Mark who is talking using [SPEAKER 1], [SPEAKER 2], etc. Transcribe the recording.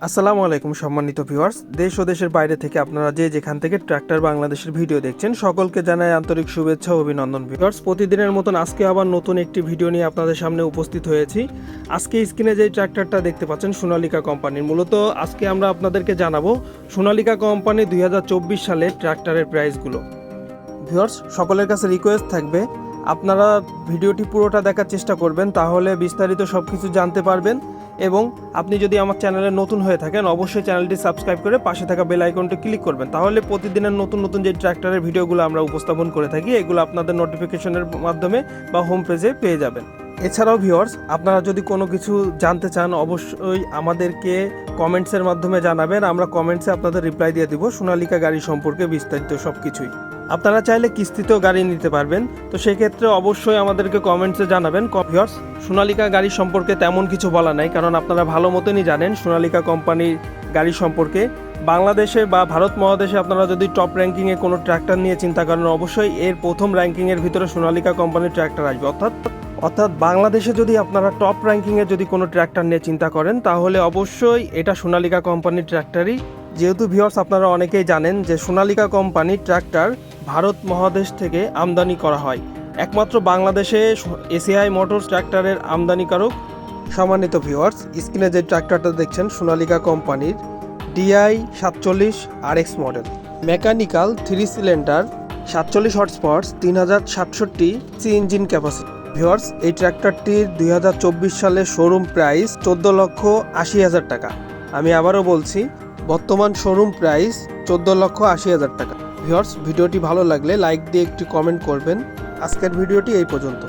[SPEAKER 1] আসসালামু আলাইকুম সম্মানিত ভিউয়ার্স, দেশ ও দেশের বাইরে থেকে আপনারা যে যেখান থেকে ট্র্যাক্টর বাংলাদেশের ভিডিও দেখছেন সকলকে জানাই আন্তরিক শুভেচ্ছা ও অভিনন্দন। ভিউয়ার্স, প্রতিদিনের মতন আজকে আবার নতুন একটি ভিডিও নিয়ে আপনাদের সামনে উপস্থিত হয়েছি। আজকে স্ক্রিনে যে ট্র্যাক্টরটা দেখতে পাচ্ছেন সোনালিকা কোম্পানির, মূলত আজকে আমরা আপনাদেরকে জানাবো সোনালিকা কোম্পানি 2024 সালের ট্র্যাক্টরের প্রাইসগুলো। ভিউয়ার্স, সকলের কাছে রিকোয়েস্ট থাকবে আপনারা ভিডিওটি পুরোটা দেখার চেষ্টা করবেন, তাহলে বিস্তারিত সব কিছু জানতে পারবেন। এবং আপনি যদি আমার চ্যানেলে নতুন হয়ে থাকেন অবশ্যই চ্যানেলটি সাবস্ক্রাইব করে পাশে থাকা বেল আইকনটি ক্লিক করবেন, তাহলে প্রতিদিনের নতুন নতুন যে ট্র্যাক্টরের ভিডিওগুলো আমরা উপস্থাপন করে থাকি এগুলো আপনাদের নোটিফিকেশনের মাধ্যমে বা হোম পেজে পেয়ে যাবেন। এছাড়াও ভিউয়ার্স, আপনারা যদি কোনো কিছু জানতে চান অবশ্যই আমাদেরকে কমেন্টসের মাধ্যমে জানাবেন, আমরা কমেন্টসে আপনাদের রিপ্লাই দিয়ে দিব সোনালিকা গাড়ি সম্পর্কে বিস্তারিত সব কিছুই। আপনারা চাইলে কিস্তিতেও গাড়ি নিতে পারবেন, তো সেই ক্ষেত্রে অবশ্যই আমাদেরকে কমেন্টসে জানাবেন। ভিউয়ার্স, সোনালিকা গাড়ি সম্পর্কে তেমন কিছু বলা নাই, কারণ আপনারা ভালো মতনই জানেন সোনালিকা কোম্পানির গাড়ি সম্পর্কে। বাংলাদেশে বা ভারত মহাদেশে আপনারা যদি টপ র্যাঙ্কিংয়ে কোনো ট্র্যাক্টর নিয়ে চিন্তা করেন অবশ্যই এর প্রথম র্যাঙ্কিংয়ের ভিতরে সোনালিকা কোম্পানির ট্র্যাক্টর আসবে। অর্থাৎ বাংলাদেশে যদি আপনারা টপ র্যাঙ্কিংয়ে যদি কোনো ট্র্যাক্টর নিয়ে চিন্তা করেন তাহলে অবশ্যই এটা সোনালিকা কোম্পানির ট্র্যাক্টরই। যেহেতু ভিউয়ার্স আপনারা অনেকেই জানেন যে সোনালিকা কোম্পানির ট্র্যাক্টর ভারত মহাদেশ থেকে আমদানি করা হয়, একমাত্র বাংলাদেশে এসিআই মোটরস ট্র্যাক্টরের আমদানিকারক। সম্মানিত ভিউয়ার্স, স্ক্রিনে যে ট্র্যাক্টরটা দেখছেন সোনালিকা কোম্পানির DI 47 RX model, mechanical 3 cylinder, 47 horsepower, 3067 C engine capacity. Viewers, এই ট্র্যাক্টরটির 2024 সালের শোরুম প্রাইস 14,80,000 টাকা। আমি আবারও বলছি, বর্তমান শোরুম প্রাইস 14,80,000 টাকা। ভিউয়ার্স, ভিডিওটি ভালো লাগলে লাইক দিয়ে একটি কমেন্ট করবেন। আজকের ভিডিওটি এই পর্যন্ত।